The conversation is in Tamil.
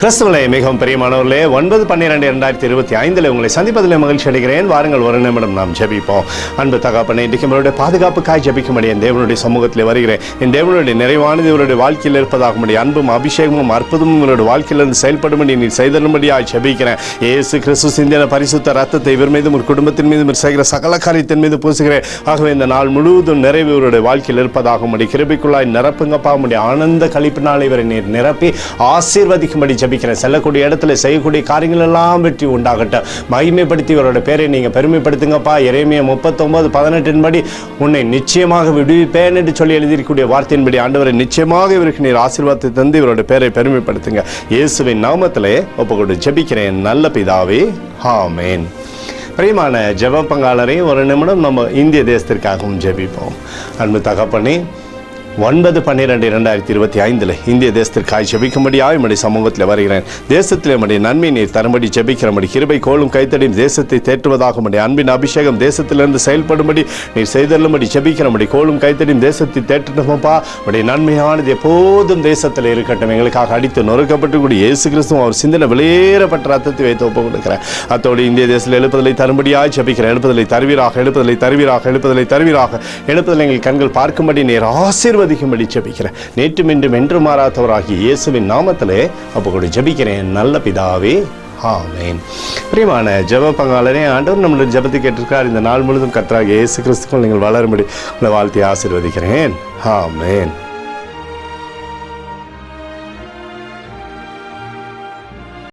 கிறிஸ்துவிலே மிகவும் பிரியமானவர்களே, 9/12/2025 உங்களை சந்திப்பதில் மகிழ்ச்சி அடைகிறேன். வாருங்கள், ஒரு நிமிடம் நாம் ஜெபிப்போம். அன்பு தகப்பனே, இன்றைக்கு நம்மளுடைய பாதுகாப்புக்காய் ஜெபிக்கும்படி என் தேவனுடைய சமூகத்தில் வருகிறேன். என் தேவனுடைய நிறைவானது இவருடைய வாழ்க்கையில் இருப்பதாகும்படி அன்பும் அபிஷேகமும் அற்புதமும் இவருடைய வாழ்க்கையிலிருந்து செயல்படும்படி நீ செய்தரும்படியாக ஜெபிக்கிறேன். இயேசு கிறிஸ்து சிந்தின பரிசுத்த ரத்தத்தை இவர் மீதும் ஒரு குடும்பத்தின் மீதும் செய்கிற சகல காரியத்தின் மீது பூசுகிறேன். ஆகவே இந்த நாள் முழுவதும் நிறைவு இவருடைய வாழ்க்கையில் இருப்பதாகும்படி கிருபைக்குள்ளாய் நிரப்புங்கப்பா. உடைய ஆனந்த கழிப்பினால் இவரை நீர் நிரப்பி ஆசீர்வதிக்கும்படி செல்லக்கூடிய இடத்துல செய்யக்கூடிய காரியங்கள் எல்லாம் வெற்றி உண்டாகட்டும். மகிமைப்படுத்தி இவரோட பேரை நீங்க பெருமைப்படுத்துங்கப்பா. எரேமியா 39:18 படி உன்னை நிச்சயமாக விடுவிப்பேன் என்று சொல்லி எழுதியிருக்கக்கூடிய வார்த்தையின்படி ஆண்டவரை நிச்சயமாக இவருக்கு நீர் ஆசீர்வாதத்தை தந்து இவரோட பேரை பெருமைப்படுத்துங்க. இயேசுவின் நாமத்திலே ஒப்புக்கொண்டு ஜெபிக்கிறேன் நல்ல பிதாவே, ஆமென். பிரியமான ஜெப பங்காளரை ஒரு நிமிடம் நம்ம இந்திய தேசத்திற்காகவும் ஜெபிப்போம். அன்பு தகப்பனே, 9/12/2025 இந்திய தேசத்திற்காக ஜெபிக்கும்படியாக என்னுடைய சமூகத்தில் வருகிறேன். தேசத்தில் என்னுடைய நன்மை நீர் தரும்படி ஜெபிக்கிறபடி கிருபை கோலும் கைத்தடியும் தேசத்தை தேற்றுவதாக உடைய அன்பின் அபிஷேகம் தேசத்திலிருந்து செயல்படும்படி நீர் செய்தல்லும்படி ஜெபிக்கிறபடி கோலும் கைத்தடியும் தேசத்தை தேற்றணுமப்பா. உடைய நன்மையானது எப்போதும் தேசத்தில் இருக்கட்டும். எங்களுக்காக அடித்து நொறுக்கப்பட்டு கூடிய இயேசு கிறிஸ்துவும் அவர் சிந்தனை வெளியேறப்பட்ட ரத்தத்தை வைத்து ஒப்புக் கொடுக்கிறேன். அத்தோடு இந்திய தேசத்தில் எழுப்புதலை தரும்படியாக ஜெபிக்கிறேன். எழுப்புதலை தருவீராக, எழுப்புதலை தருவீராக, எழுப்புதலை தருவீராக. எழுப்புதலை எங்கள் கண்கள் பார்க்கும்படி நீர் ஆசீர்வதிக்கும்படி ஜெபிக்கிறேன். நேற்றும் இன்றும் என்று மாறாதவராகிய இயேசுவின் நாமத்திலே அப்போ ஜெபிக்கிறேன் நல்ல பிதாவே, ஆமென். பிரியமான ஜெப பங்காளரே, ஆண்டவர் நம்மளுடைய ஜெபத்தை கேட்டிருக்கிறார். இந்த நாள் முழுவதும் கர்த்தராகிய இயேசு கிறிஸ்துவுக்குள் நீங்கள் வளரும்படி உங்களை வாழ்த்தி ஆசீர்வதிக்கிறேன். ஆமென்.